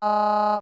Hello!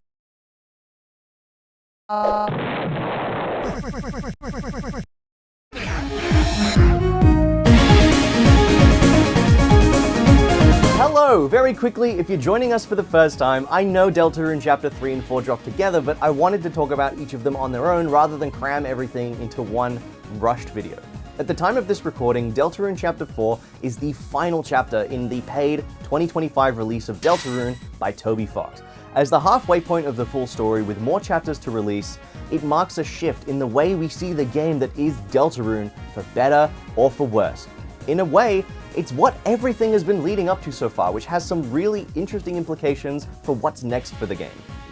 Very quickly, if you're joining us for the first time, I know Deltarune Chapter 3 and 4 dropped together, but I wanted to talk about each of them on their own rather than cram everything into one rushed video. At the time of this recording, Deltarune Chapter 4 is the final chapter in the paid 2025 release of Deltarune by Toby Fox. As the halfway point of the full story with more chapters to release, it marks a shift in the way we see the game that is Deltarune, for better or for worse. In a way, it's what everything has been leading up to so far, which has some really interesting implications for what's next for the game.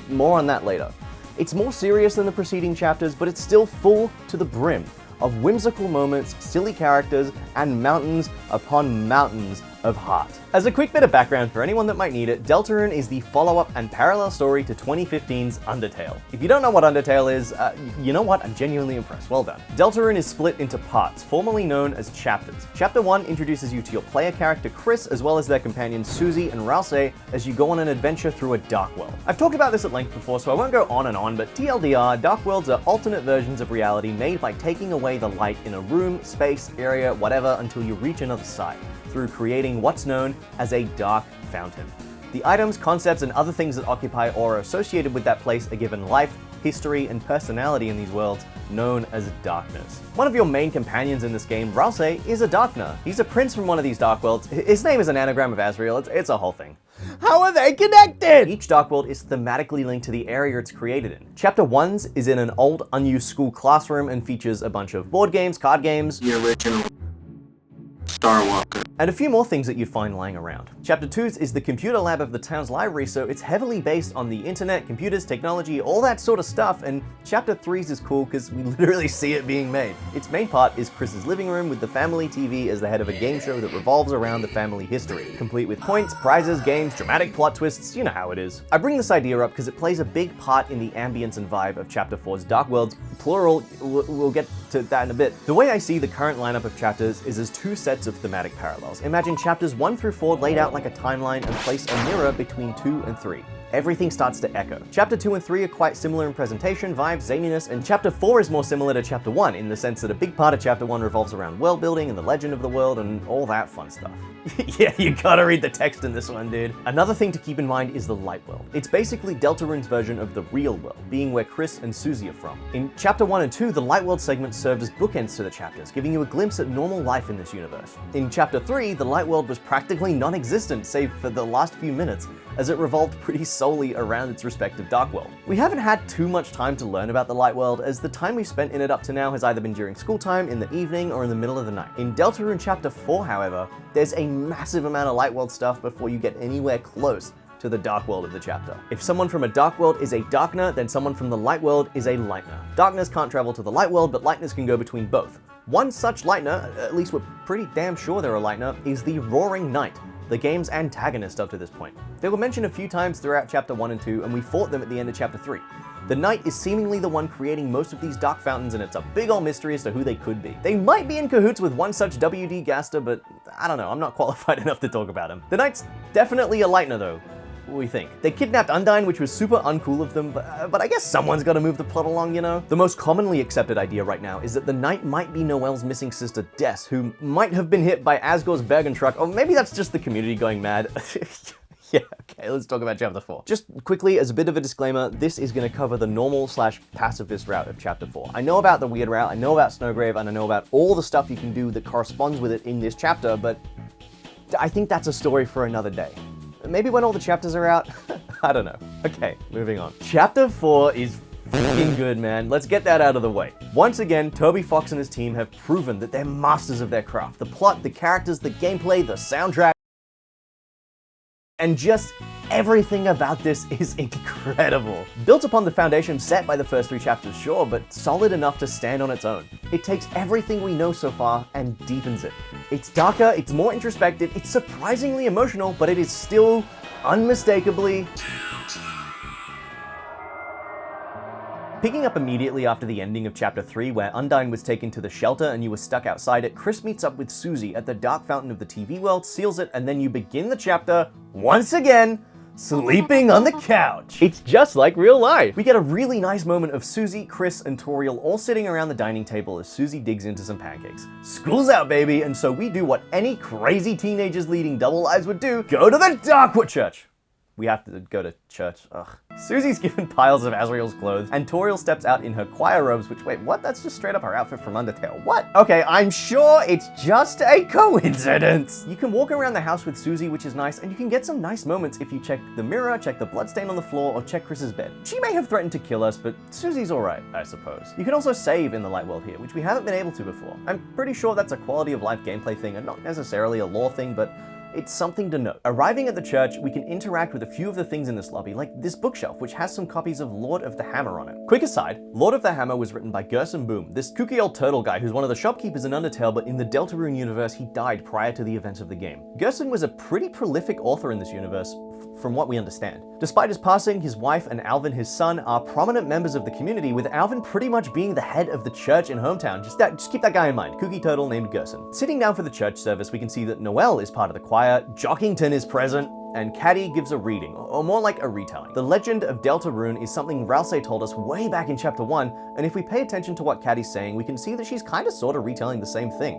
More on that later. It's more serious than the preceding chapters, but it's still full to the brim of whimsical moments, silly characters, and mountains upon mountains of heart. As a quick bit of background for anyone that might need it, Deltarune is the follow-up and parallel story to 2015's Undertale. If you don't know what Undertale is, you know what? I'm genuinely impressed. Well done. Deltarune is split into parts, formerly known as chapters. Chapter 1 introduces you to your player character Chris, as well as their companions Susie and Rousey, as you go on an adventure through a dark world. I've talked about this at length before, so I won't go on and on, but TLDR, dark worlds are alternate versions of reality made by taking away the light in a room, space, area, whatever, until you reach another side, through creating what's known as a dark fountain. The items, concepts, and other things that occupy or are associated with that place are given life, history, and personality in these worlds, known as darkness. One of your main companions in this game, Rousey, is a darkner. He's a prince from one of these dark worlds. His name is an anagram of Asriel. It's a whole thing. How are they connected? Each dark world is thematically linked to the area it's created in. Chapter 1's is in an old, unused school classroom and features a bunch of board games, card games, The original Star Walker, and a few more things that you'd find lying around. Chapter 2's is the computer lab of the town's library, so it's heavily based on the internet, computers, technology, all that sort of stuff, and Chapter 3's is cool because we literally see it being made. Its main part is Chris's living room with the family TV as the head of a game show that revolves around the family history, complete with points, prizes, games, dramatic plot twists, you know how it is. I bring this idea up because it plays a big part in the ambience and vibe of Chapter 4's Dark Worlds, plural. We'll get to that in a bit. The way I see the current lineup of chapters is as two sets of thematic parallels. Imagine chapters 1 through 4 laid out like a timeline and place a mirror between 2 and 3. Everything starts to echo. Chapter 2 and 3 are quite similar in presentation, vibes, zaniness, and Chapter 4 is more similar to Chapter 1 in the sense that a big part of Chapter 1 revolves around world building and the legend of the world and all that fun stuff. Yeah, you gotta read the text in this one, dude. Another thing to keep in mind is the light world. It's basically Deltarune's version of the real world, being where Chris and Susie are from. In Chapter 1 and 2, the light world segments served as bookends to the chapters, giving you a glimpse at normal life in this universe. In Chapter 3, the light world was practically non-existent, save for the last few minutes, as it revolved pretty solely around its respective dark world. We haven't had too much time to learn about the light world, as the time we've spent in it up to now has either been during school time, in the evening, or in the middle of the night. In Deltarune Chapter 4, however, there's a massive amount of light world stuff before you get anywhere close to the dark world of the chapter. If someone from a dark world is a darkner, then someone from the light world is a lightner. Darkness can't travel to the light world, but lightness can go between both. One such lightner, at least we're pretty damn sure they're a lightner, is the Roaring Knight, the game's antagonist up to this point. They were mentioned a few times throughout Chapter 1 and 2, and we fought them at the end of Chapter 3. The Knight is seemingly the one creating most of these dark fountains, and it's a big ol' mystery as to who they could be. They might be in cahoots with one such WD Gaster, but I don't know, I'm not qualified enough to talk about him. The Knight's definitely a lightner though, we think. They kidnapped Undyne, which was super uncool of them, but I guess someone's gotta move the plot along, you know? The most commonly accepted idea right now is that the Knight might be Noelle's missing sister Des, who might have been hit by Asgore's Bergen truck, or maybe that's just the community going mad. Yeah, okay, let's talk about Chapter 4. Just quickly, as a bit of a disclaimer, this is going to cover the normal/pacifist route of Chapter 4. I know about the weird route, I know about Snowgrave, and I know about all the stuff you can do that corresponds with it in this chapter, but I think that's a story for another day. Maybe when all the chapters are out? I don't know. Okay, moving on. Chapter 4 is fucking good, man. Let's get that out of the way. Once again, Toby Fox and his team have proven that they're masters of their craft. The plot, the characters, the gameplay, the soundtrack, and just everything about this is incredible. Built upon the foundation set by the first 3 chapters, sure, but solid enough to stand on its own. It takes everything we know so far and deepens it. It's darker, it's more introspective, it's surprisingly emotional, but it is still unmistakably Picking up immediately after the ending of Chapter 3, where Undyne was taken to the shelter and you were stuck outside it, Chris meets up with Susie at the dark fountain of the TV world, seals it, and then you begin the chapter, once again, sleeping on the couch. It's just like real life. We get a really nice moment of Susie, Chris, and Toriel all sitting around the dining table as Susie digs into some pancakes. School's out, baby, and so we do what any crazy teenagers leading double lives would do: go to the Darkwood Church. We have to go to church. Ugh. Susie's given piles of Asriel's clothes, and Toriel steps out in her choir robes, which, wait, what? That's just straight up her outfit from Undertale. What? Okay, I'm sure it's just a coincidence. You can walk around the house with Susie, which is nice, and you can get some nice moments if you check the mirror, check the bloodstain on the floor, or check Chris's bed. She may have threatened to kill us, but Susie's alright, I suppose. You can also save in the light world here, which we haven't been able to before. I'm pretty sure that's a quality of life gameplay thing, and not necessarily a lore thing, but it's something to note. Arriving at the church, we can interact with a few of the things in this lobby, like this bookshelf, which has some copies of Lord of the Hammer on it. Quick aside, Lord of the Hammer was written by Gerson Boom, this kooky old turtle guy who's one of the shopkeepers in Undertale, but in the Deltarune universe, he died prior to the events of the game. Gerson was a pretty prolific author in this universe, from what we understand. Despite his passing, his wife and Alvin, his son, are prominent members of the community, with Alvin pretty much being the head of the church in hometown. Just keep that guy in mind. Kooky turtle named Gerson. Sitting down for the church service, we can see that Noelle is part of the choir, Jockington is present, and Caddy gives a reading, or more like a retelling. The legend of Deltarune is something Ralsei told us way back in chapter 1, and if we pay attention to what Caddy's saying, we can see that she's kinda sorta retelling the same thing.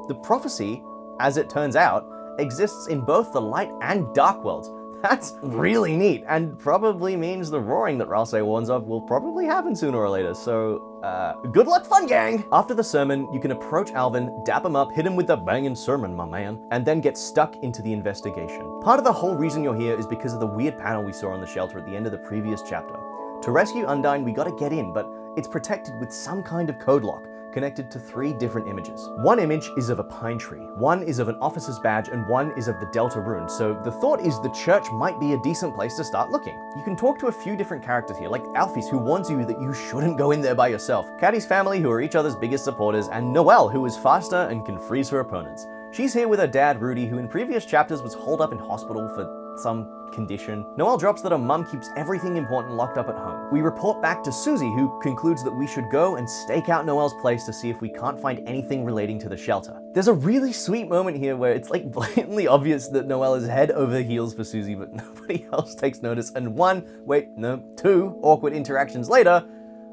The prophecy, as it turns out, exists in both the light and dark worlds. That's really neat, and probably means the roaring that Ralsei warns of will probably happen sooner or later, so, good luck, fun gang! After the sermon, you can approach Alvin, dap him up, hit him with the bangin' sermon, my man, and then get stuck into the investigation. Part of the whole reason you're here is because of the weird panel we saw on the shelter at the end of the previous chapter. To rescue Undyne, we gotta get in, but it's protected with some kind of code lock, connected to 3 different images. One image is of a pine tree, one is of an officer's badge, and one is of the Deltarune, so the thought is the church might be a decent place to start looking. You can talk to a few different characters here, like Alphys, who warns you that you shouldn't go in there by yourself, Caddy's family, who are each other's biggest supporters, and Noelle, who is faster and can freeze her opponents. She's here with her dad, Rudy, who in previous chapters was holed up in hospital for some condition. Noelle drops that her mum keeps everything important locked up at home. We report back to Susie, who concludes that we should go and stake out Noelle's place to see if we can't find anything relating to the shelter. There's a really sweet moment here where it's like blatantly obvious that Noelle is head over heels for Susie, but nobody else takes notice, and 2 awkward interactions later,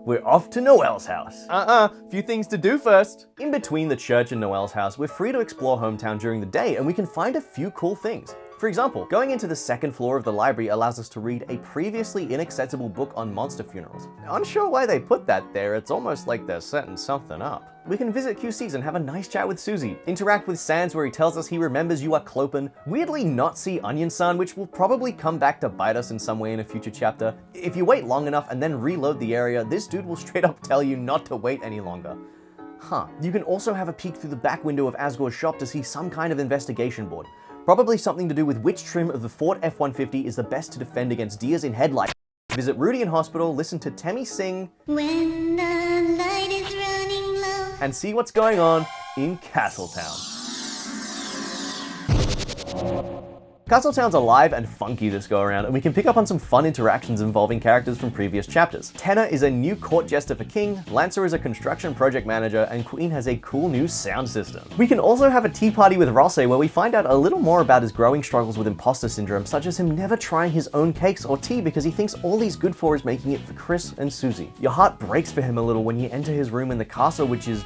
we're off to Noelle's house. Few things to do first. In between the church and Noelle's house, we're free to explore hometown during the day, and we can find a few cool things. For example, going into the 2nd floor of the library allows us to read a previously inaccessible book on monster funerals. Unsure why they put that there, it's almost like they're setting something up. We can visit QC's and have a nice chat with Susie, interact with Sans where he tells us he remembers you are Clopen, weirdly not see Onion-san, which will probably come back to bite us in some way in a future chapter. If you wait long enough and then reload the area, this dude will straight up tell you not to wait any longer. You can also have a peek through the back window of Asgore's shop to see some kind of investigation board. Probably something to do with which trim of the Ford F-150 is the best to defend against deers in headlights. Visit Rudy in hospital, listen to Temmie sing "When the Light is Running Low," and see what's going on in Castletown. Castletown's alive and funky this go around, and we can pick up on some fun interactions involving characters from previous chapters. Tenor is a new court jester for King, Lancer is a construction project manager, and Queen has a cool new sound system. We can also have a tea party with Ralsei where we find out a little more about his growing struggles with imposter syndrome, such as him never trying his own cakes or tea because he thinks all he's good for is making it for Chris and Susie. Your heart breaks for him a little when you enter his room in the castle, which is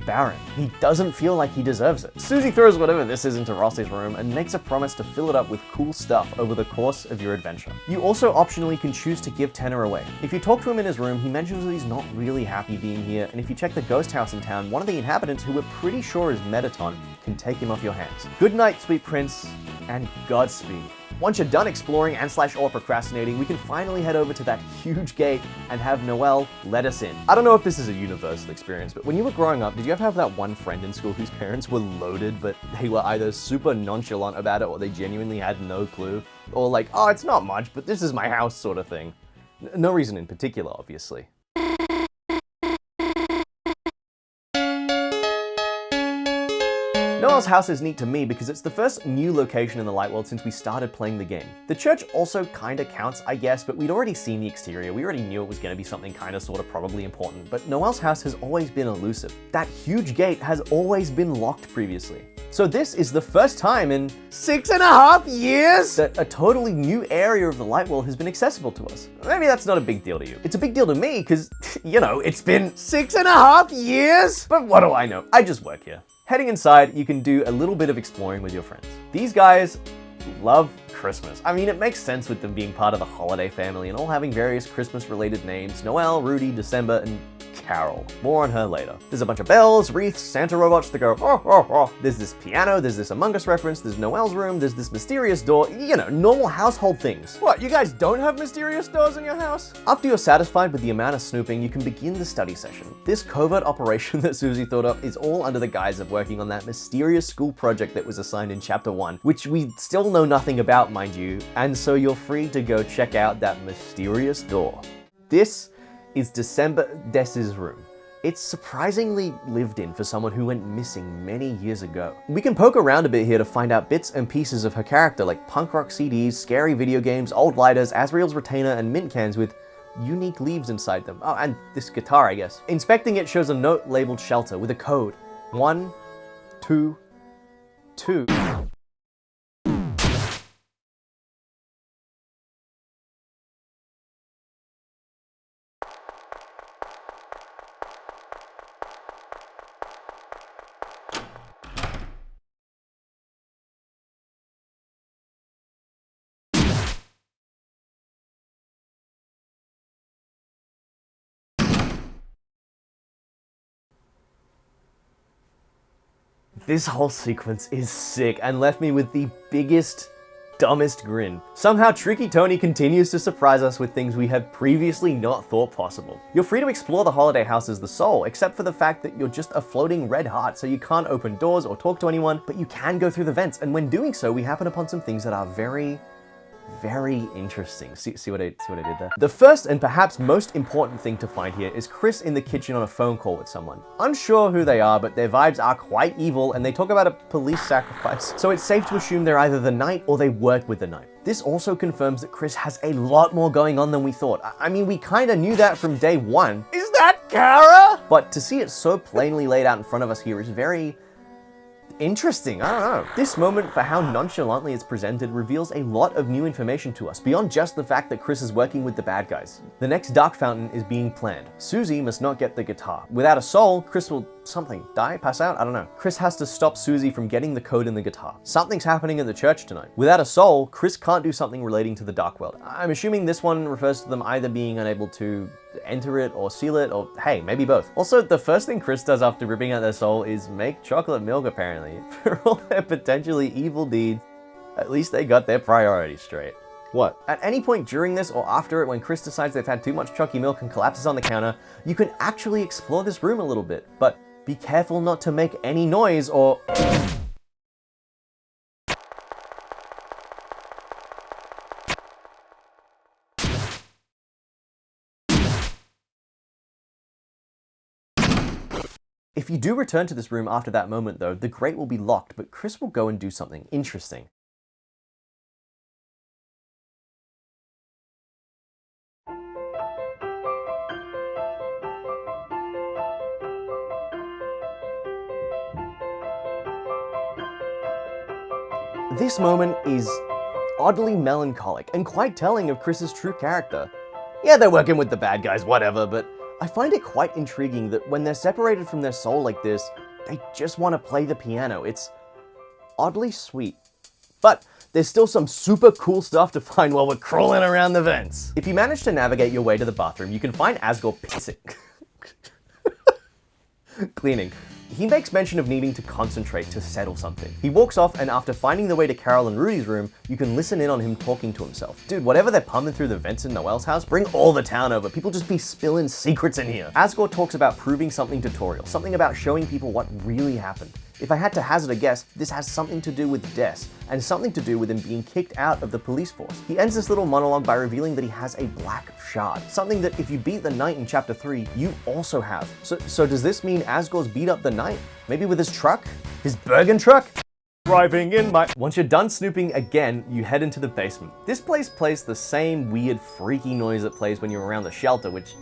barren. He doesn't feel like he deserves it. Susie throws whatever this is into Ralsei's room and makes a promise to fill it up with cool stuff over the course of your adventure. You also optionally can choose to give Tenor away. If you talk to him in his room, he mentions that he's not really happy being here, and if you check the ghost house in town, one of the inhabitants, who we're pretty sure is Mettaton, can take him off your hands. Good night, sweet prince, and Godspeed. Once you're done exploring and/or procrastinating, we can finally head over to that huge gate and have Noelle let us in. I don't know if this is a universal experience, but when you were growing up, did you ever have that one friend in school whose parents were loaded, but they were either super nonchalant about it or they genuinely had no clue? Or like, oh, it's not much, but this is my house sort of thing. No reason in particular, obviously. Noel's house is neat to me because it's the first new location in the light world since we started playing the game. The church also kinda counts, I guess, but we'd already seen the exterior. We already knew it was gonna be something kinda sorta probably important, but Noel's house has always been elusive. That huge gate has always been locked previously. So this is the first time in 6.5 years that a totally new area of the light world has been accessible to us. Maybe that's not a big deal to you. It's a big deal to me because, you know, it's been 6.5 years. But what do I know? I just work here. Heading inside, you can do a little bit of exploring with your friends. These guys love Christmas. I mean, it makes sense with them being part of the holiday family and all having various Christmas-related names: Noel, Rudy, December, and Carol. More on her later. There's a bunch of bells, wreaths, Santa robots that go, oh, oh, oh. There's this piano, there's this Among Us reference, there's Noel's room, there's this mysterious door, you know, normal household things. What, you guys don't have mysterious doors in your house? After you're satisfied with the amount of snooping, you can begin the study session. This covert operation that Susie thought up is all under the guise of working on that mysterious school project that was assigned in Chapter 1, which we still know nothing about, mind you, and so you're free to go check out that mysterious door. This is December Dess's room. It's surprisingly lived in for someone who went missing many years ago. We can poke around a bit here to find out bits and pieces of her character, like punk rock CDs, scary video games, old lighters, Asriel's retainer, and mint cans with unique leaves inside them. Oh, and this guitar, I guess. Inspecting it shows a note labeled shelter with a code. 1, 2, 2. This whole sequence is sick and left me with the biggest, dumbest grin. Somehow Triki-Troy continues to surprise us with things we had previously not thought possible. You're free to explore the holiday house as the soul, except for the fact that you're just a floating red heart, so you can't open doors or talk to anyone, but you can go through the vents, and when doing so, we happen upon some things that are very interesting. See what I did there? The first and perhaps most important thing to find here is Chris in the kitchen on a phone call with someone. Unsure who they are, but their vibes are quite evil and they talk about a police sacrifice. So it's safe to assume they're either the Knight or they work with the Knight. This also confirms that Chris has a lot more going on than we thought. I mean, we kinda knew that from day one. Is that Kara? But to see it so plainly laid out in front of us here is very interesting. I don't know. This moment, for how nonchalantly it's presented, reveals a lot of new information to us, beyond just the fact that Chris is working with the bad guys. The next dark fountain is being planned. Susie must not get the guitar. Without a soul, Chris will die, pass out? I don't know. Chris has to stop Susie from getting the code in the guitar. Something's happening at the church tonight. Without a soul, Chris can't do something relating to the dark world. I'm assuming this one refers to them either being unable to enter it or seal it, or hey, maybe both. Also, the first thing Chris does after ripping out their soul is make chocolate milk, apparently. For all their potentially evil deeds, at least they got their priorities straight. What? At any point during this or after it, when Chris decides they've had too much chalky milk and collapses on the counter, you can actually explore this room a little bit, but be careful not to make any noise or... If you do return to this room after that moment though, the grate will be locked, but Chris will go and do something interesting. This moment is oddly melancholic and quite telling of Chris's true character. Yeah, they're working with the bad guys, whatever, but I find it quite intriguing that when they're separated from their soul like this, they just want to play the piano. It's oddly sweet. But there's still some super cool stuff to find while we're crawling around the vents. If you manage to navigate your way to the bathroom, you can find Asgore pissing. Cleaning. He makes mention of needing to concentrate to settle something. He walks off, and after finding the way to Carol and Rudy's room, you can listen in on him talking to himself. Dude, whatever they're pumping through the vents in Noel's house, bring all the town over. People just be spilling secrets in here. Asgore talks about proving something tutorial, something about showing people what really happened. If I had to hazard a guess, this has something to do with Des, and something to do with him being kicked out of the police force. He ends this little monologue by revealing that he has a black shard, something that if you beat the knight in chapter 3, you also have. So does this mean Asgore's beat up the knight? Maybe with his truck? His Bergen truck? Driving in my... Once you're done snooping again, you head into the basement. This place plays the same weird, freaky noise it plays when you're around the shelter, which...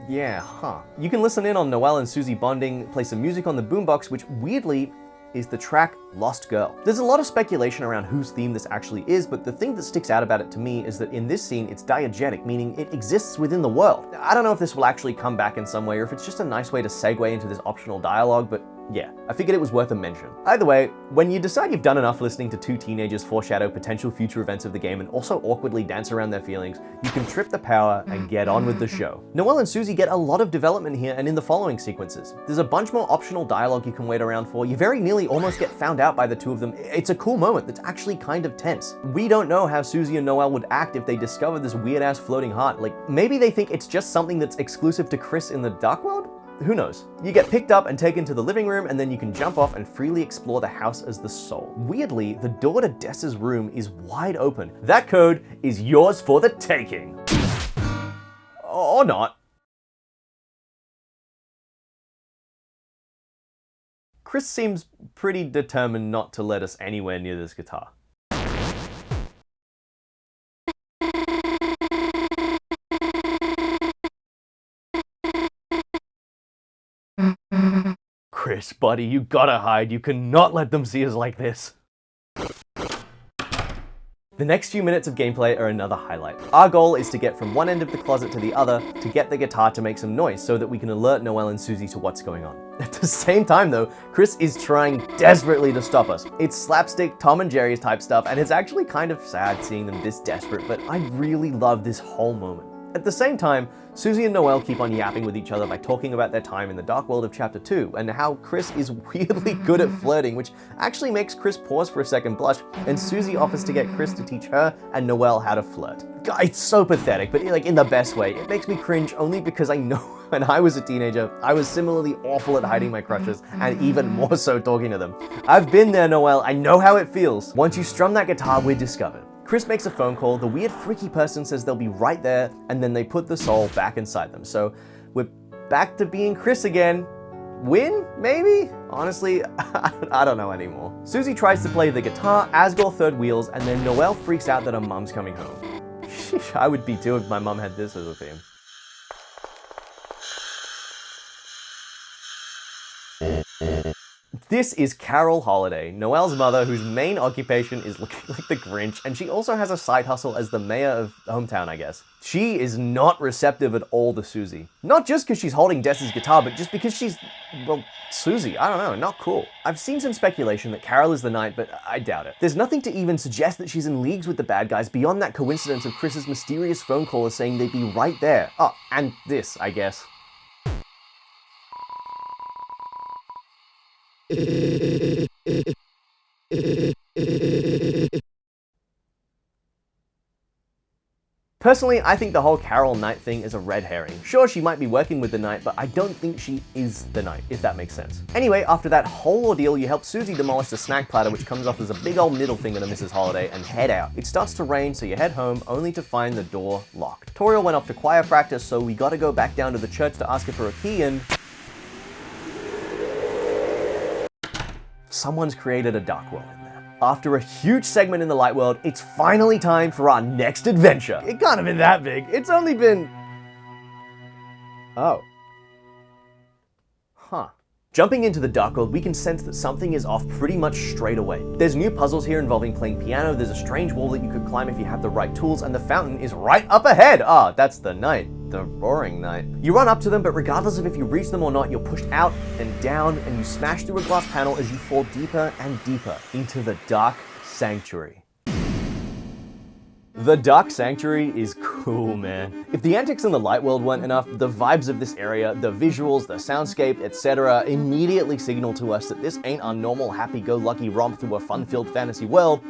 yeah, huh. You can listen in on Noelle and Susie bonding, play some music on the boombox, which weirdly is the track Lost Girl. There's a lot of speculation around whose theme this actually is, but the thing that sticks out about it to me is that in this scene, it's diegetic, meaning it exists within the world. I don't know if this will actually come back in some way, or if it's just a nice way to segue into this optional dialogue, but yeah, I figured it was worth a mention. Either way, when you decide you've done enough listening to two teenagers foreshadow potential future events of the game and also awkwardly dance around their feelings, you can trip the power and get on with the show. Noelle and Susie get a lot of development here and in the following sequences. There's a bunch more optional dialogue you can wait around for. You very nearly almost get found out by the two of them. It's a cool moment that's actually kind of tense. We don't know how Susie and Noelle would act if they discover this weird-ass floating heart. Like, maybe they think it's just something that's exclusive to Chris in the Dark World? Who knows? You get picked up and taken to the living room, and then you can jump off and freely explore the house as the soul. Weirdly, the door to Des's room is wide open. That code is yours for the taking. Or not. Chris seems pretty determined not to let us anywhere near this guitar. Chris, buddy, you gotta hide. You cannot let them see us like this. The next few minutes of gameplay are another highlight. Our goal is to get from one end of the closet to the other to get the guitar to make some noise so that we can alert Noelle and Susie to what's going on. At the same time though, Chris is trying desperately to stop us. It's slapstick Tom and Jerry's type stuff, and it's actually kind of sad seeing them this desperate, but I really love this whole moment. At the same time, Susie and Noelle keep on yapping with each other by talking about their time in the Dark World of Chapter 2 and how Chris is weirdly good at flirting, which actually makes Chris pause for a second blush, and Susie offers to get Chris to teach her and Noelle how to flirt. God, it's so pathetic, but like in the best way. It makes me cringe only because I know when I was a teenager, I was similarly awful at hiding my crushes and even more so talking to them. I've been there, Noelle. I know how it feels. Once you strum that guitar, we're discovered. Chris makes a phone call, the weird freaky person says they'll be right there, and then they put the soul back inside them. So we're back to being Chris again. Win, maybe? Honestly, I don't know anymore. Susie tries to play the guitar, Asgore third wheels, and then Noelle freaks out that her mom's coming home. Sheesh, I would be too if my mom had this as a theme. This is Carol Holiday, Noelle's mother, whose main occupation is looking like the Grinch, and she also has a side hustle as the mayor of hometown, I guess. She is not receptive at all to Susie. Not just because she's holding Des's guitar, but just because she's, well, Susie. I don't know, not cool. I've seen some speculation that Carol is the knight, but I doubt it. There's nothing to even suggest that she's in leagues with the bad guys beyond that coincidence of Chris's mysterious phone caller saying they'd be right there. Oh, and this, I guess. Personally, I think the whole Carol Knight thing is a red herring. Sure, she might be working with the Knight, but I don't think she is the Knight, if that makes sense. Anyway, after that whole ordeal, you help Susie demolish the snack platter, which comes off as a big old middle finger to Mrs. Holiday, and head out. It starts to rain, so you head home, only to find the door locked. Toriel went off to choir practice, so we gotta go back down to the church to ask her for a key, and someone's created a dark world in there. After a huge segment in the light world, it's finally time for our next adventure. It can't have been that big. It's only been... oh. Huh. Jumping into the dark world, we can sense that something is off pretty much straight away. There's new puzzles here involving playing piano, there's a strange wall that you could climb if you have the right tools, and the fountain is right up ahead! Ah, that's the Knight. The roaring Knight. You run up to them, but regardless of if you reach them or not, you're pushed out and down, and you smash through a glass panel as you fall deeper and deeper into the Dark Sanctuary. The Dark Sanctuary is cool, man. If the antics in the light world weren't enough, the vibes of this area, the visuals, the soundscape, etc. immediately signal to us that this ain't our normal happy-go-lucky romp through a fun-filled fantasy world.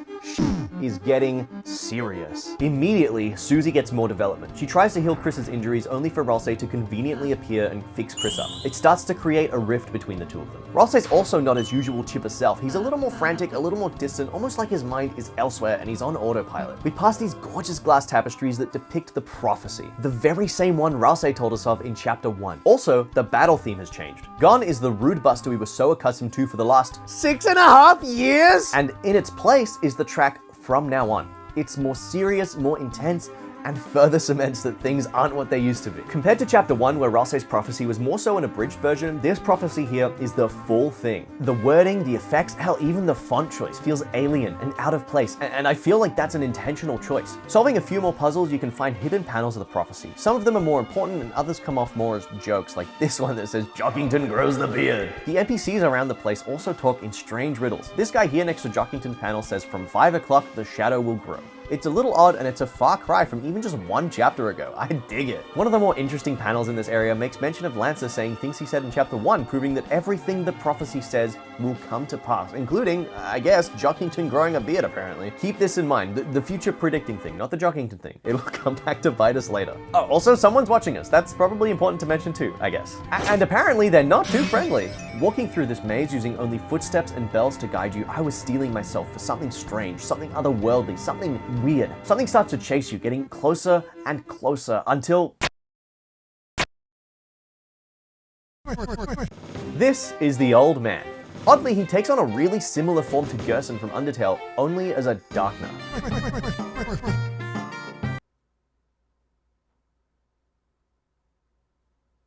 is getting serious. Immediately, Susie gets more development. She tries to heal Chris's injuries only for Ralsei to conveniently appear and fix Chris up. It starts to create a rift between the two of them. Ralsei's also not his usual chipper self. He's a little more frantic, a little more distant, almost like his mind is elsewhere and he's on autopilot. We pass these gorgeous glass tapestries that depict the prophecy, the very same one Ralsei told us of in chapter 1. Also, the battle theme has changed. Gone is the rude buster we were so accustomed to for the last 6.5 years! And in its place is the track From Now On. It's more serious, more intense, and further cements that things aren't what they used to be. Compared to chapter 1, where Ralsei's prophecy was more so an abridged version, this prophecy here is the full thing. The wording, the effects, hell, even the font choice feels alien and out of place, and I feel like that's an intentional choice. Solving a few more puzzles, you can find hidden panels of the prophecy. Some of them are more important and others come off more as jokes, like this one that says, Jockington grows the beard. The NPCs around the place also talk in strange riddles. This guy here next to Jockington's panel says, from 5 o'clock, the shadow will grow. It's a little odd and it's a far cry from even just 1 chapter ago. I dig it. One of the more interesting panels in this area makes mention of Lancer saying things he said in chapter 1, proving that everything the prophecy says will come to pass, including, I guess, Jockington growing a beard apparently. Keep this in mind, the future predicting thing, not the Jockington thing. It'll come back to bite us later. Oh, also someone's watching us. That's probably important to mention too, I guess. And apparently they're not too friendly. Walking through this maze using only footsteps and bells to guide you, I was steeling myself for something strange, something otherworldly, something weird. Something starts to chase you, getting closer and closer until... This is the old man. Oddly, he takes on a really similar form to Gerson from Undertale, only as a Darkner.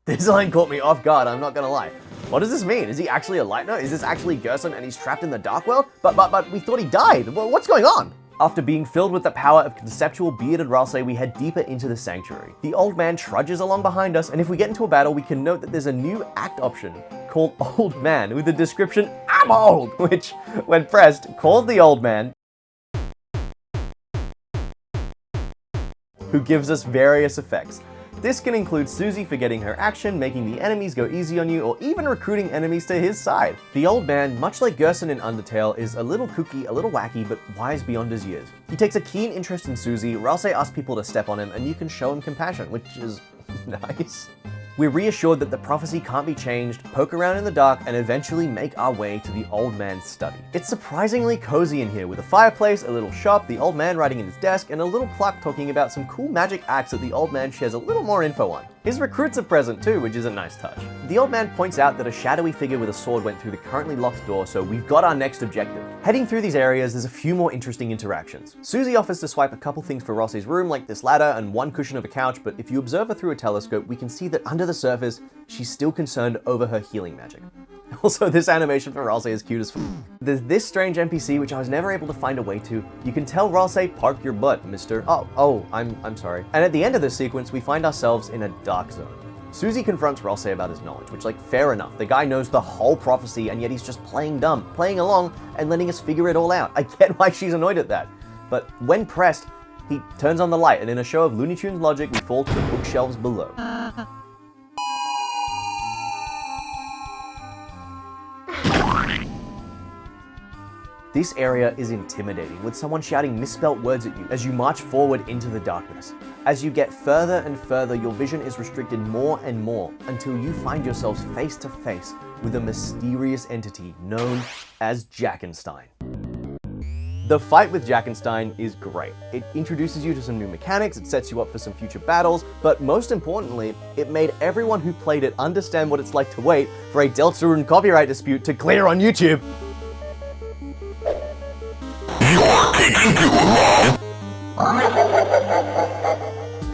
This line caught me off guard, I'm not gonna lie. What does this mean? Is he actually a Lightner? Is this actually Gerson and he's trapped in the Dark World? But we thought he died. What's going on? After being filled with the power of conceptual bearded Ralsei, we head deeper into the sanctuary. The old man trudges along behind us, and if we get into a battle, we can note that there's a new act option called Old Man with the description, I'm old, which, when pressed, calls the old man, who gives us various effects. This can include Susie forgetting her action, making the enemies go easy on you, or even recruiting enemies to his side. The old man, much like Gerson in Undertale, is a little kooky, a little wacky, but wise beyond his years. He takes a keen interest in Susie, Ralsei asks people to step on him, and you can show him compassion, which is nice. We're reassured that the prophecy can't be changed, poke around in the dark, and eventually make our way to the old man's study. It's surprisingly cozy in here, with a fireplace, a little shop, the old man writing in his desk, and a little plaque talking about some cool magic acts that the old man shares a little more info on. His recruits are present too, which is a nice touch. The old man points out that a shadowy figure with a sword went through the currently locked door, so we've got our next objective. Heading through these areas, there's a few more interesting interactions. Susie offers to swipe a couple things for Ralsei's room, like this ladder and one cushion of a couch, but if you observe her through a telescope, we can see that under the surface, she's still concerned over her healing magic. Also, this animation for Ralsei is cute as f. There's this strange NPC which I was never able to find a way to. You can tell Ralsei, park your butt, mister. I'm sorry. And at the end of this sequence, we find ourselves in a dark zone. Susie confronts Ralsei about his knowledge, which, like, fair enough. The guy knows the whole prophecy, and yet he's just playing dumb, playing along, and letting us figure it all out. I get why she's annoyed at that. But when pressed, he turns on the light, and in a show of Looney Tunes logic, we fall to the bookshelves below. This area is intimidating, with someone shouting misspelt words at you as you march forward into the darkness. As you get further and further, your vision is restricted more and more until you find yourselves face to face with a mysterious entity known as Jackenstein. The fight with Jackenstein is great. It introduces you to some new mechanics, it sets you up for some future battles, but most importantly, it made everyone who played it understand what it's like to wait for a Deltarune copyright dispute to clear on YouTube.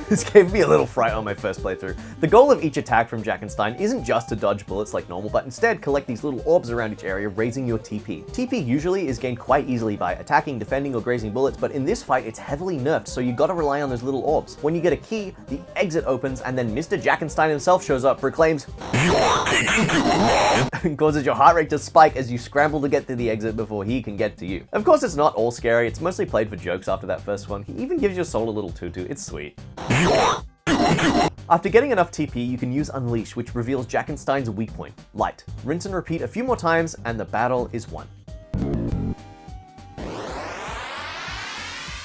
This gave me a little fright on my first playthrough. The goal of each attack from Jackenstein isn't just to dodge bullets like normal, but instead collect these little orbs around each area, raising your TP. TP usually is gained quite easily by attacking, defending, or grazing bullets, but in this fight it's heavily nerfed, so you gotta rely on those little orbs. When you get a key, the exit opens, and then Mr. Jackenstein himself shows up, proclaims, and causes your heart rate to spike as you scramble to get to the exit before he can get to you. Of course, it's not all scary, it's mostly played for jokes after that first one. He even gives your soul a little tutu, it's sweet. After getting enough TP, you can use Unleash, which reveals Jackenstein's weak point, light. Rinse and repeat a few more times, and the battle is won.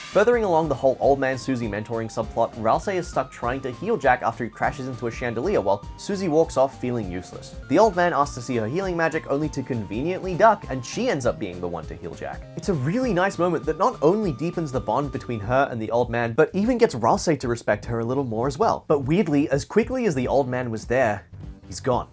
Furthering along the whole old man Susie mentoring subplot, Ralsei is stuck trying to heal Jack after he crashes into a chandelier while Susie walks off feeling useless. The old man asks to see her healing magic only to conveniently duck, and she ends up being the one to heal Jack. It's a really nice moment that not only deepens the bond between her and the old man, but even gets Ralsei to respect her a little more as well. But weirdly, as quickly as the old man was there, he's gone.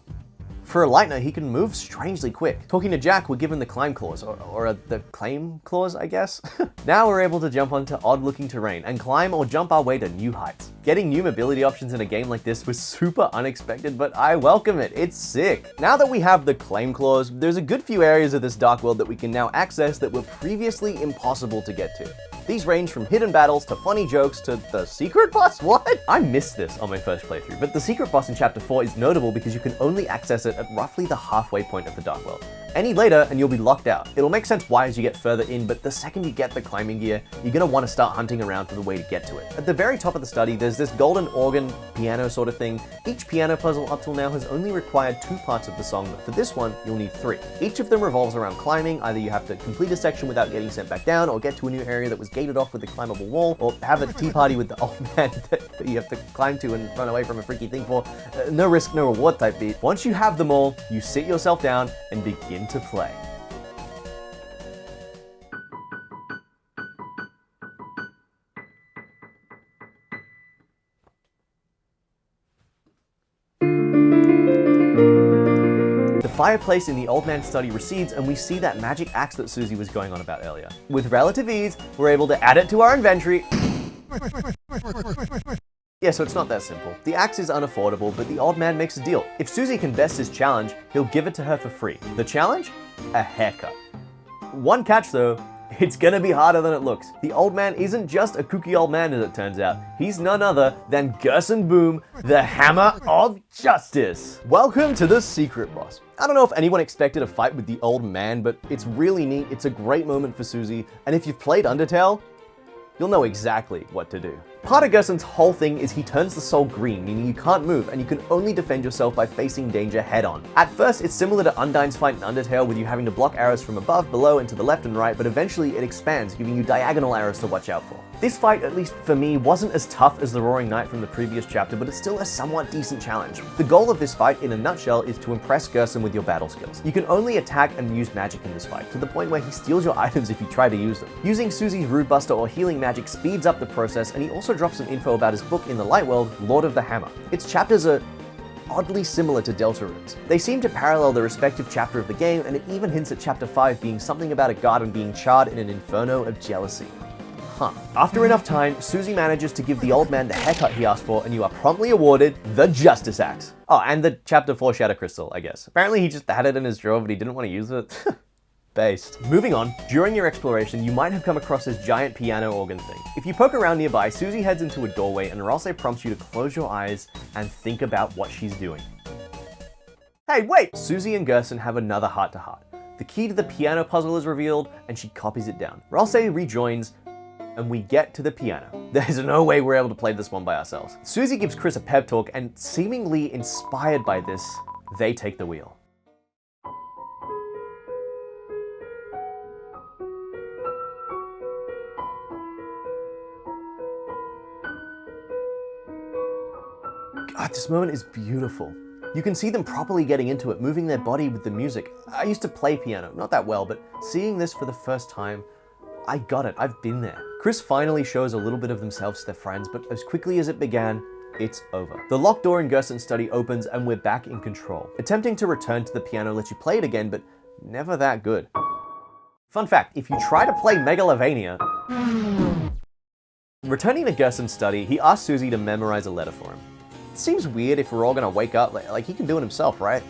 For a Lightner, he can move strangely quick. Talking to Jack, we're given the climb clause, or the claim clause, I guess? Now we're able to jump onto odd-looking terrain and climb or jump our way to new heights. Getting new mobility options in a game like this was super unexpected, but I welcome it. It's sick. Now that we have the claim clause, there's a good few areas of this dark world that we can now access that were previously impossible to get to. These range from hidden battles to funny jokes to the secret boss? What? I missed this on my first playthrough, but the secret boss in Chapter 4 is notable because you can only access it at roughly the halfway point of the dark world. Any later and you'll be locked out. It'll make sense why as you get further in, but the second you get the climbing gear, you're gonna want to start hunting around for the way to get to it. At the very top of the study, there's this golden organ piano sort of thing. Each piano puzzle up till now has only required 2 parts of the song, but for this one, you'll need 3. Each of them revolves around climbing. Either you have to complete a section without getting sent back down, or get to a new area that was gated off with a climbable wall, or have a tea party with the old man that you have to climb to and run away from a freaky thing for. No risk, no reward type beat. Once you have them all, you sit yourself down and begin to play. The fireplace in the old man's study recedes, and we see that magic axe that Susie was going on about earlier. With relative ease, we're able to add it to our inventory. Yeah, so it's not that simple. The axe is unaffordable, but the old man makes a deal. If Susie can best his challenge, he'll give it to her for free. The challenge? A haircut. One catch though, it's gonna be harder than it looks. The old man isn't just a kooky old man as it turns out. He's none other than Gerson Boom, the Hammer of Justice. Welcome to the secret boss. I don't know if anyone expected a fight with the old man, but it's really neat. It's a great moment for Susie, and if you've played Undertale, you'll know exactly what to do. Part of Gerson's whole thing is he turns the soul green, meaning you can't move and you can only defend yourself by facing danger head on. At first, it's similar to Undyne's fight in Undertale with you having to block arrows from above, below, and to the left and right, but eventually it expands, giving you diagonal arrows to watch out for. This fight, at least for me, wasn't as tough as the Roaring Knight from the previous chapter, but it's still a somewhat decent challenge. The goal of this fight, in a nutshell, is to impress Gerson with your battle skills. You can only attack and use magic in this fight, to the point where he steals your items if you try to use them. Using Susie's Rude Buster or healing magic speeds up the process, and he also drops some info about his book in the Light World, Lord of the Hammer. Its chapters are oddly similar to Deltarune's. They seem to parallel the respective chapter of the game, and it even hints at Chapter 5 being something about a garden being charred in an inferno of jealousy. After enough time, Susie manages to give the old man the haircut he asked for, and you are promptly awarded the Justice Axe. Oh, and the Chapter 4 Shadow Crystal, I guess. Apparently he just had it in his drawer, but he didn't want to use it. Based. Moving on, during your exploration, you might have come across this giant piano organ thing. If you poke around nearby, Susie heads into a doorway, and Ralsei prompts you to close your eyes and think about what she's doing. Hey, wait! Susie and Gerson have another heart-to-heart. The key to the piano puzzle is revealed, and she copies it down. Ralsei rejoins, and we get to the piano. There's no way we're able to play this one by ourselves. Susie gives Chris a pep talk, and seemingly inspired by this, they take the wheel. God, this moment is beautiful. You can see them properly getting into it, moving their body with the music. I used to play piano, not that well, but seeing this for the first time, I got it, I've been there. Chris finally shows a little bit of themselves to their friends, but as quickly as it began, it's over. The locked door in Gerson's study opens and we're back in control. Attempting to return to the piano lets you play it again, but never that good. Fun fact, if you try to play Megalovania, returning to Gerson's study, he asks Susie to memorize a letter for him. It seems weird if we're all gonna wake up, like he can do it himself, right?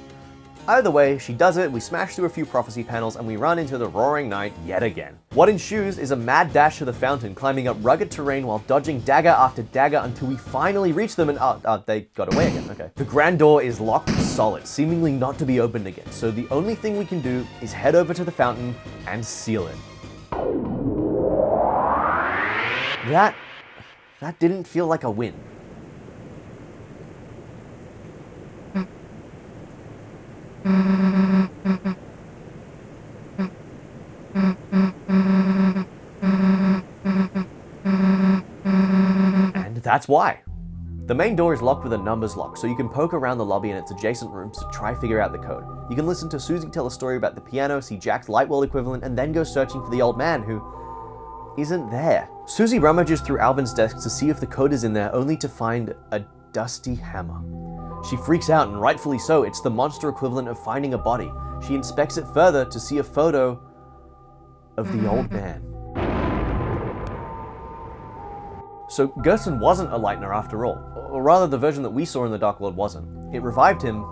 Either way, she does it, we smash through a few prophecy panels, and we run into the Roaring Knight yet again. What ensues is a mad dash to the fountain, climbing up rugged terrain while dodging dagger after dagger until we finally reach them and they got away again, okay. The grand door is locked solid, seemingly not to be opened again, so the only thing we can do is head over to the fountain and seal it. That didn't feel like a win. That's why. The main door is locked with a numbers lock, so you can poke around the lobby and its adjacent rooms to try figure out the code. You can listen to Susie tell a story about the piano, see Jack's light world equivalent, and then go searching for the old man who isn't there. Susie rummages through Alvin's desk to see if the code is in there, only to find a dusty hammer. She freaks out, and rightfully so. It's the monster equivalent of finding a body. She inspects it further to see a photo of the old man. So Gerson wasn't a Lightner after all, or rather the version that we saw in the Dark World wasn't. It revived him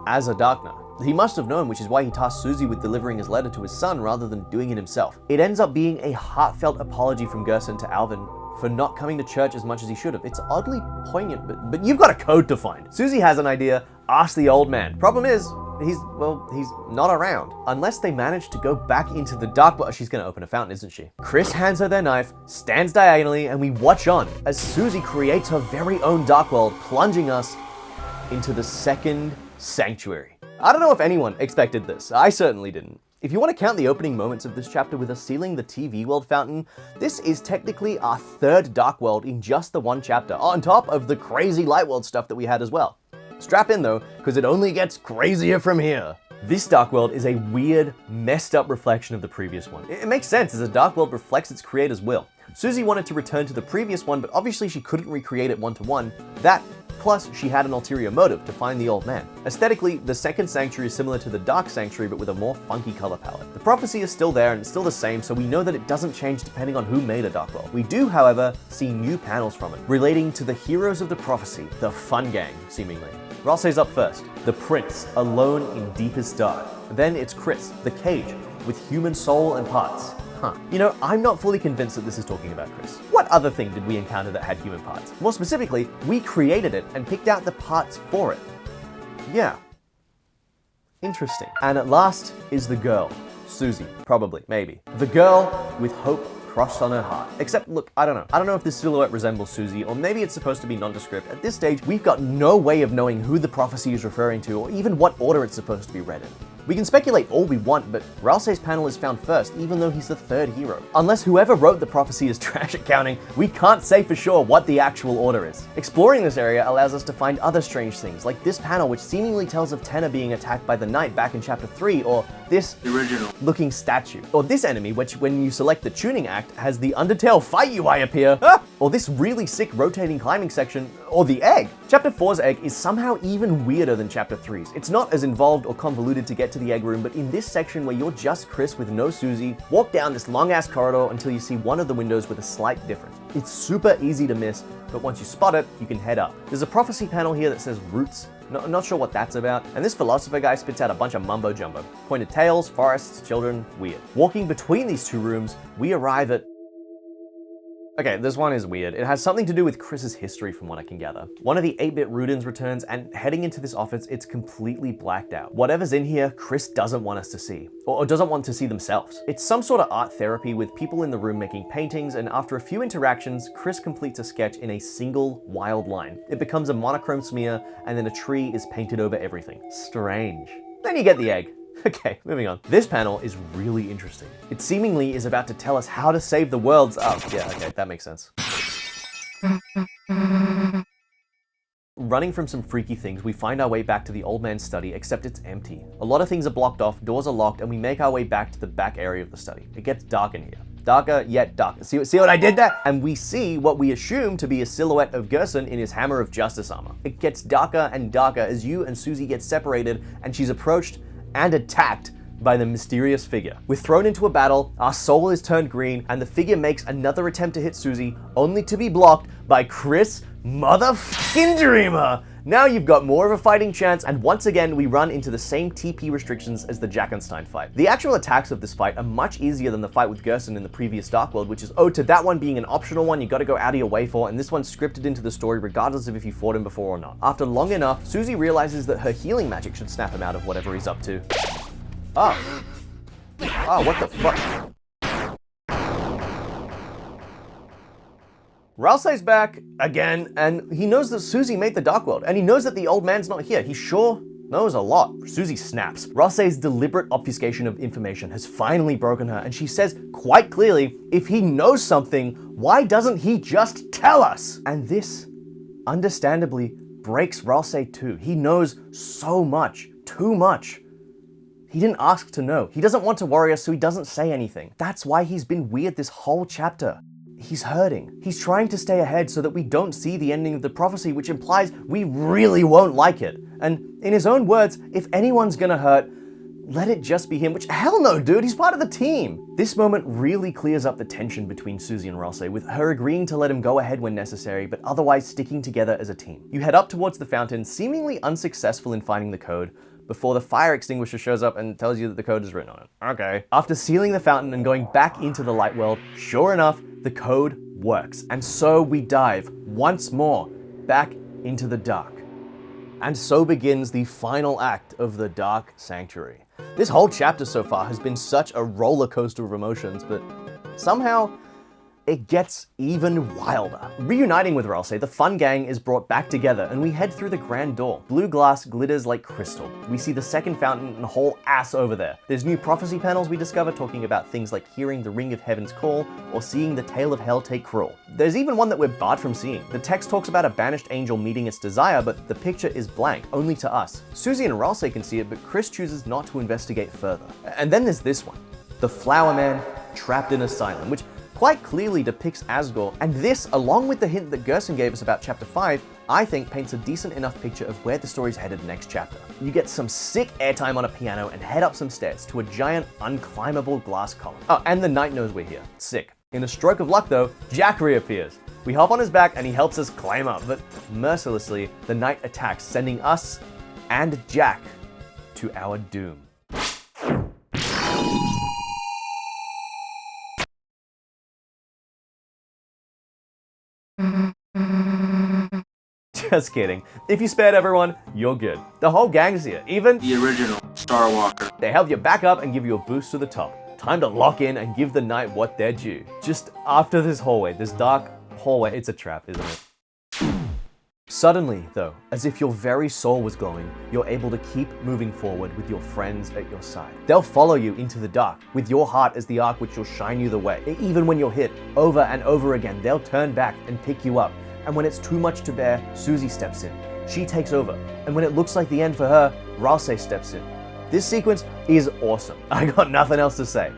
as a Darkner. He must have known, which is why he tasked Susie with delivering his letter to his son rather than doing it himself. It ends up being a heartfelt apology from Gerson to Alvin for not coming to church as much as he should have. It's oddly poignant, but you've got a code to find. Susie has an idea, ask the old man. Problem is, he's not around. Unless they manage to go back into the dark, but she's gonna open a fountain, isn't she? Chris hands her their knife, stands diagonally, and we watch on as Susie creates her very own dark world, plunging us into the second sanctuary. I don't know if anyone expected this. I certainly didn't. If you want to count the opening moments of this chapter with us sealing the TV world fountain, this is technically our third dark world in just the one chapter, on top of the crazy light world stuff that we had as well. Strap in though, because it only gets crazier from here. This dark world is a weird, messed up reflection of the previous one. It makes sense as a dark world reflects its creator's will. Susie wanted to return to the previous one, but obviously she couldn't recreate it one-to-one. That, plus she had an ulterior motive to find the old man. Aesthetically, the second sanctuary is similar to the dark sanctuary, but with a more funky color palette. The prophecy is still there and it's still the same, so we know that it doesn't change depending on who made a dark world. We do, however, see new panels from it, relating to the heroes of the prophecy, the fun gang, seemingly. Ralsei's up first, the prince, alone in deepest dark. Then it's Chris, the cage, with human soul and parts. You know, I'm not fully convinced that this is talking about Chris. What other thing did we encounter that had human parts? More specifically, we created it and picked out the parts for it. Yeah. Interesting. And at last is the girl. Susie, probably, maybe. The girl with hope crossed on her heart. Except, look, I don't know. I don't know if this silhouette resembles Susie, or maybe it's supposed to be nondescript. At this stage, we've got no way of knowing who the prophecy is referring to, or even what order it's supposed to be read in. We can speculate all we want, but Ralsei's panel is found first, even though he's the third hero. Unless whoever wrote the prophecy is trash at counting, we can't say for sure what the actual order is. Exploring this area allows us to find other strange things, like this panel which seemingly tells of Tenna being attacked by the knight back in chapter 3, or this original looking statue. Or this enemy, which when you select the tuning act, has the Undertale fight UI appear. Or this really sick rotating climbing section, or the egg. Chapter 4's egg is somehow even weirder than chapter 3's. It's not as involved or convoluted to get to the egg room, but in this section where you're just Chris with no Susie, walk down this long ass corridor until you see one of the windows with a slight difference. It's super easy to miss, but once you spot it, you can head up. There's a prophecy panel here that says roots. Not sure what that's about, and this philosopher guy spits out a bunch of mumbo jumbo. Pointed tails, forests, children, weird. Walking between these two rooms, we arrive at... Okay, this one is weird. It has something to do with Chris's history from what I can gather. One of the 8-bit Rudens returns, and heading into this office, it's completely blacked out. Whatever's in here, Chris doesn't want us to see, or doesn't want to see themselves. It's some sort of art therapy with people in the room making paintings, and after a few interactions, Chris completes a sketch in a single wild line. It becomes a monochrome smear, and then a tree is painted over everything. Strange. Then you get the egg. Okay, moving on. This panel is really interesting. It seemingly is about to tell us how to save the world's... Oh, yeah, okay, that makes sense. Running from some freaky things, we find our way back to the old man's study, except it's empty. A lot of things are blocked off, doors are locked, and we make our way back to the back area of the study. It gets dark in here. Darker, yet darker. See what I did there? And we see what we assume to be a silhouette of Gerson in his Hammer of Justice armor. It gets darker and darker as you and Susie get separated, and she's approached and attacked by the mysterious figure. We're thrown into a battle, our soul is turned green, and the figure makes another attempt to hit Susie, only to be blocked by Chris motherfucking Dreamer. Now you've got more of a fighting chance, and once again we run into the same TP restrictions as the Jackenstein fight. The actual attacks of this fight are much easier than the fight with Gerson in the previous Dark World, which is owed to that one being an optional one you gotta go out of your way for, and this one's scripted into the story regardless of if you fought him before or not. After long enough, Susie realizes that her healing magic should snap him out of whatever he's up to. Oh. Oh, what the fuck? Ralsei's back again, and he knows that Susie made the Dark World, and he knows that the old man's not here. He sure knows a lot. Susie snaps. Ralsei's deliberate obfuscation of information has finally broken her, and she says quite clearly, if he knows something, why doesn't he just tell us? And this understandably breaks Ralsei too. He knows so much, too much. He didn't ask to know. He doesn't want to worry us, so he doesn't say anything. That's why he's been weird this whole chapter. He's hurting. He's trying to stay ahead so that we don't see the ending of the prophecy, which implies we really won't like it. And in his own words, if anyone's gonna hurt, let it just be him, which hell no, dude, he's part of the team. This moment really clears up the tension between Susie and Ralsei, with her agreeing to let him go ahead when necessary, but otherwise sticking together as a team. You head up towards the fountain, seemingly unsuccessful in finding the code, before the fire extinguisher shows up and tells you that the code is written on it. Okay. After sealing the fountain and going back into the light world, sure enough, the code works. And so we dive once more back into the dark. And so begins the final act of the Dark Sanctuary. This whole chapter so far has been such a roller coaster of emotions, but somehow it gets even wilder. Reuniting with Ralsei, the fun gang is brought back together and we head through the grand door. Blue glass glitters like crystal. We see the second fountain and haul ass over there. There's new prophecy panels we discover talking about things like hearing the ring of heaven's call or seeing the tail of hell take crawl. There's even one that we're barred from seeing. The text talks about a banished angel meeting its desire, but the picture is blank, only to us. Susie and Ralsei can see it, but Chris chooses not to investigate further. And then there's this one. The Flower Man trapped in asylum, which quite clearly depicts Asgore, and this, along with the hint that Gerson gave us about chapter 5, I think paints a decent enough picture of where the story's headed next chapter. You get some sick airtime on a piano and head up some stairs to a giant, unclimbable glass column. Oh, and the knight knows we're here. Sick. In a stroke of luck though, Jack reappears. We hop on his back and he helps us climb up, but mercilessly, the knight attacks, sending us and Jack to our doom. Just kidding. If you spared everyone, you're good. The whole gang's here, even The original Star Walker. they help you back up and give you a boost to the top. Time to lock in and give the knight what they're due. Just after this hallway, this dark hallway, it's a trap, isn't it? Suddenly, though, as if your very soul was glowing, you're able to keep moving forward with your friends at your side. They'll follow you into the dark, with your heart as the arc which will shine you the way. Even when you're hit, over and over again, they'll turn back and pick you up. And when it's too much to bear, Susie steps in. She takes over. And when it looks like the end for her, Ralsei steps in. This sequence is awesome. I got nothing else to say.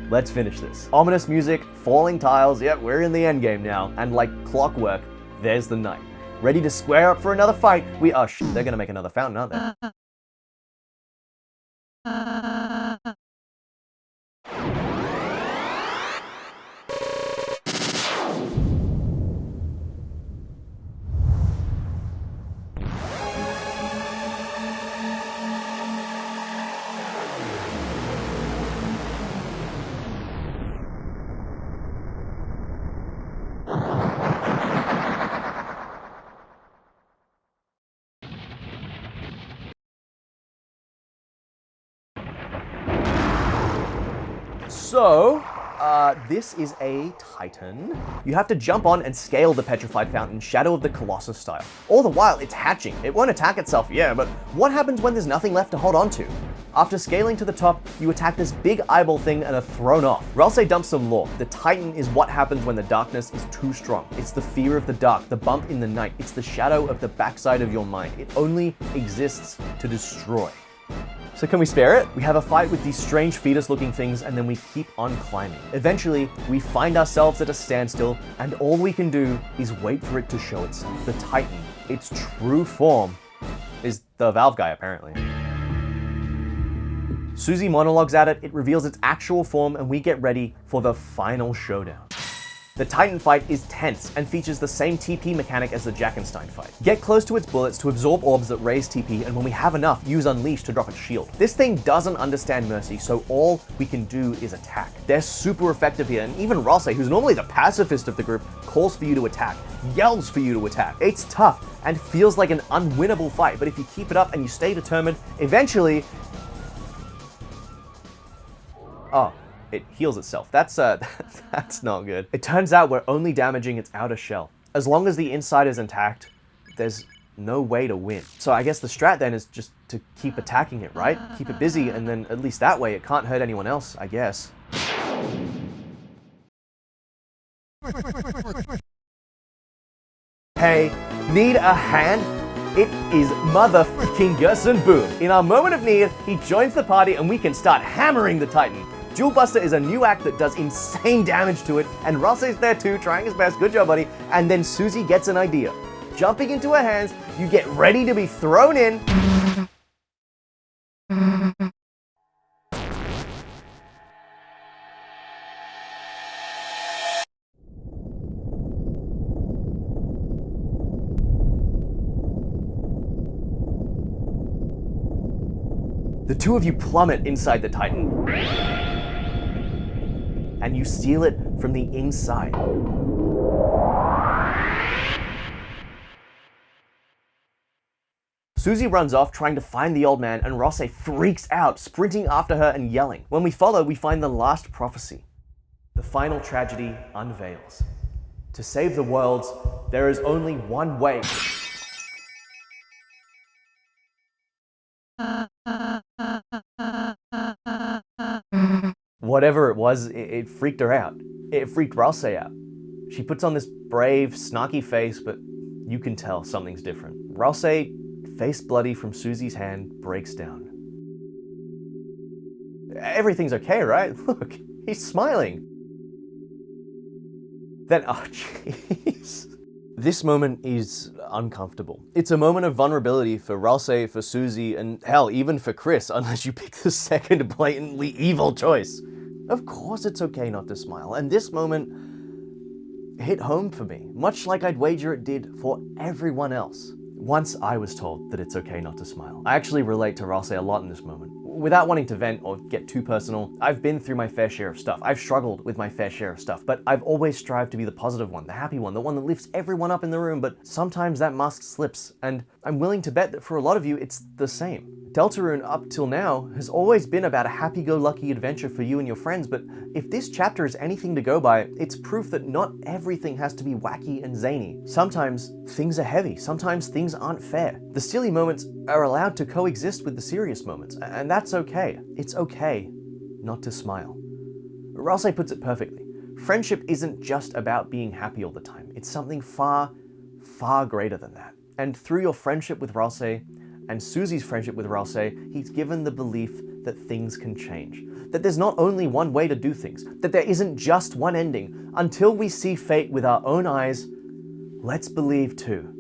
Let's finish this. Ominous music, falling tiles, yep, we're in the end game now. And like clockwork, there's the knight. Ready to square up for another fight. Oh shit, they're gonna make another fountain, aren't they? So, this is a Titan. You have to jump on and scale the petrified fountain, Shadow of the Colossus style. All the while, it's hatching. It won't attack itself, yeah, but what happens when there's nothing left to hold on to? After scaling to the top, you attack this big eyeball thing and are thrown off. Ralsei dumps some lore. The Titan is what happens when the darkness is too strong. It's the fear of the dark, the bump in the night. It's the shadow of the backside of your mind. It only exists to destroy. So can we spare it? We have a fight with these strange fetus-looking things and then we keep on climbing. Eventually, we find ourselves at a standstill and all we can do is wait for it to show itself. The Titan, its true form, is the Valve guy apparently. Susie monologues at it, it reveals its actual form and we get ready for the final showdown. The Titan fight is tense and features the same TP mechanic as the Jackenstein fight. Get close to its bullets to absorb orbs that raise TP, and when we have enough, use Unleash to drop its shield. This thing doesn't understand mercy, so all we can do is attack. They're super effective here, and even Ralsei, who's normally the pacifist of the group, calls for you to attack, yells for you to attack. It's tough and feels like an unwinnable fight, but if you keep it up and you stay determined, eventually... Oh. It heals itself. That's not good. It turns out we're only damaging its outer shell. As long as the inside is intact, there's no way to win. So I guess the strat then is just to keep attacking it, right? Keep it busy, and then at least that way it can't hurt anyone else, I guess. Hey, Need a hand? It is motherfucking Gerson Boom. In our moment of need, he joins the party and we can start hammering the Titan. Jewel Buster is a new act that does insane damage to it, and Ross's there too, trying his best. Good job, buddy. And then Susie gets an idea. Jumping into her hands, you get ready to be thrown in. The two of you plummet inside the Titan. And you seal it from the inside. Susie runs off trying to find the old man, and Rosse freaks out, sprinting after her and yelling. When we follow, we find the last prophecy. The final tragedy unveils. To save the worlds, there is only one way. Whatever it was, it freaked her out. It freaked Rosse out. She puts on this brave, snarky face, but you can tell something's different. Rosse, face bloody from Susie's hand, breaks down. Everything's okay, right? Look, he's smiling. Then, oh jeez. This moment is uncomfortable. It's a moment of vulnerability for Rosse, for Susie, and hell, even for Chris, unless you pick the second blatantly evil choice. Of course it's okay not to smile, and this moment hit home for me, much like I'd wager it did for everyone else. Once I was told that it's okay not to smile. I actually relate to Rosse a lot in this moment. Without wanting to vent or get too personal, I've been through my fair share of stuff. I've struggled with my fair share of stuff, but I've always strived to be the positive one, the happy one, the one that lifts everyone up in the room, but sometimes that mask slips, and I'm willing to bet that for a lot of you, it's the same. Deltarune, up till now, has always been about a happy-go-lucky adventure for you and your friends, but if this chapter is anything to go by, it's proof that not everything has to be wacky and zany. Sometimes things are heavy, sometimes things aren't fair. The silly moments are allowed to coexist with the serious moments, and that's okay. It's okay not to smile. Rosse puts it perfectly. Friendship isn't just about being happy all the time. It's something far, far greater than that. And through your friendship with Rosse, and Susie's friendship with Rosse, he's given the belief that things can change. That there's not only one way to do things, that there isn't just one ending. Until we see fate with our own eyes, let's believe too.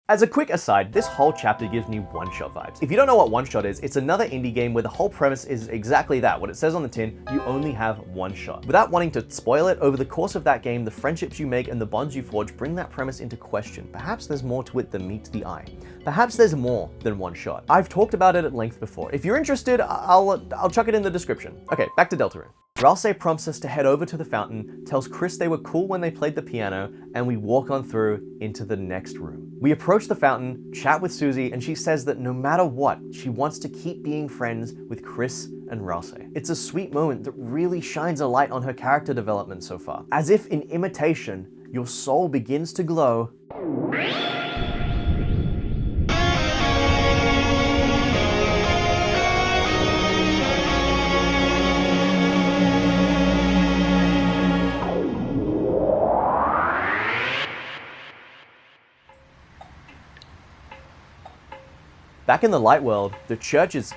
As a quick aside, this whole chapter gives me one-shot vibes. If you don't know what one-shot is, it's another indie game where the whole premise is exactly that. What it says on the tin, you only have one shot. Without wanting to spoil it, over the course of that game, the friendships you make and the bonds you forge bring that premise into question. Perhaps there's more to it than meets the eye. Perhaps there's more than one shot. I've talked about it at length before. If you're interested, I'll chuck it in the description. Okay, back to Deltarune. Rosse prompts us to head over to the fountain, tells Chris they were cool when they played the piano, and we walk on through into the next room. We approach the fountain, chat with Susie, and she says that no matter what, she wants to keep being friends with Chris and Rosse. It's a sweet moment that really shines a light on her character development so far. As if in imitation, your soul begins to glow. Back in the light world, the church is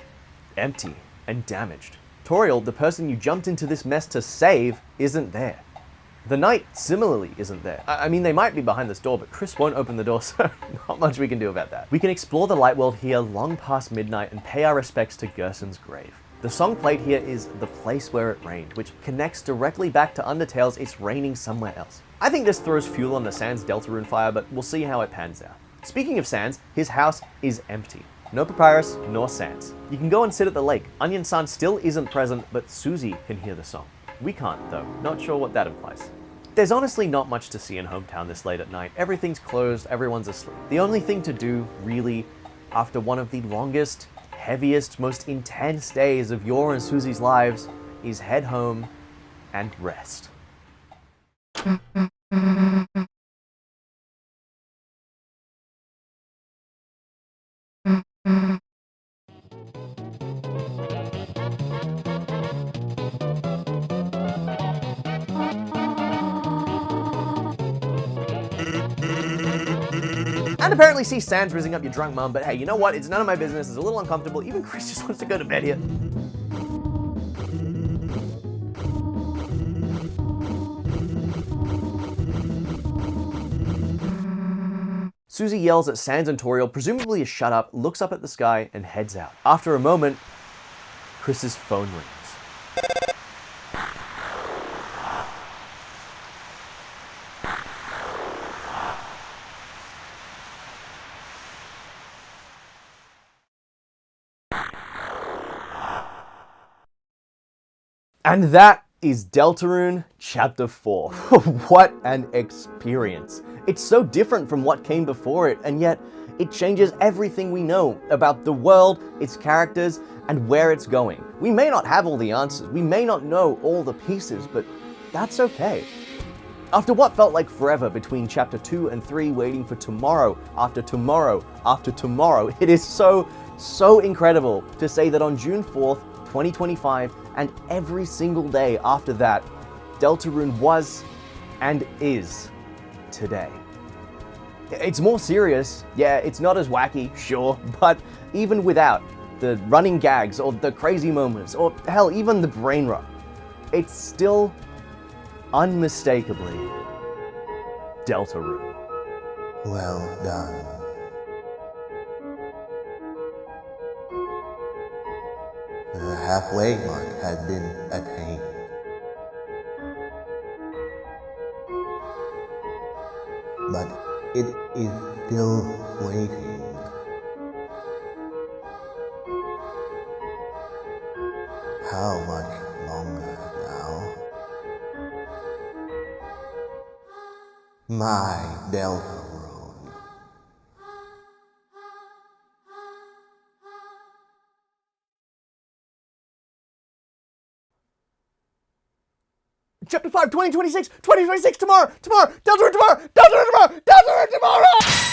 empty and damaged. Toriel, the person you jumped into this mess to save, isn't there. The knight similarly isn't there. I mean, they might be behind this door, but Chris won't open the door, so not much we can do about that. We can explore the light world here long past midnight and pay our respects to Gerson's grave. The song played here is The Place Where It Rained, which connects directly back to Undertale's It's Raining Somewhere Else. I think this throws fuel on the Sans Deltarune fire, but we'll see how it pans out. Speaking of Sans, his house is empty. No Papyrus, nor Sans. You can go and sit at the lake. Onion-san still isn't present, but Susie can hear the song. We can't, though. Not sure what that implies. There's honestly not much to see in Hometown this late at night. Everything's closed, everyone's asleep. The only thing to do, really, after one of the longest, heaviest, most intense days of your and Susie's lives, is head home and rest. And apparently see Sans rizzing up your drunk mum, but hey, you know what? It's none of my business. It's a little uncomfortable. Even Chris just wants to go to bed here. Susie yells at Sans and Toriel, presumably to shut up, looks up at the sky, and heads out. After a moment, Chris's phone rings. And that is Deltarune Chapter 4. What an experience. It's so different from what came before it, and yet it changes everything we know about the world, its characters, and where it's going. We may not have all the answers, we may not know all the pieces, but that's okay. After what felt like forever between Chapter 2 and 3 waiting for tomorrow, after tomorrow, after tomorrow, it is so incredible to say that on June 4th, 2025, and every single day after that, Deltarune was and is today. It's more serious, yeah, it's not as wacky, sure, but even without the running gags or the crazy moments, or hell, even the brain rot, it's still unmistakably Deltarune. Well done. The halfway mark has been attained. But it is still waiting. How much longer now? My Deltarune. Chapter 5, 2026, 2026, tomorrow, Deltarune tomorrow, Deltarune tomorrow, Deltarune tomorrow!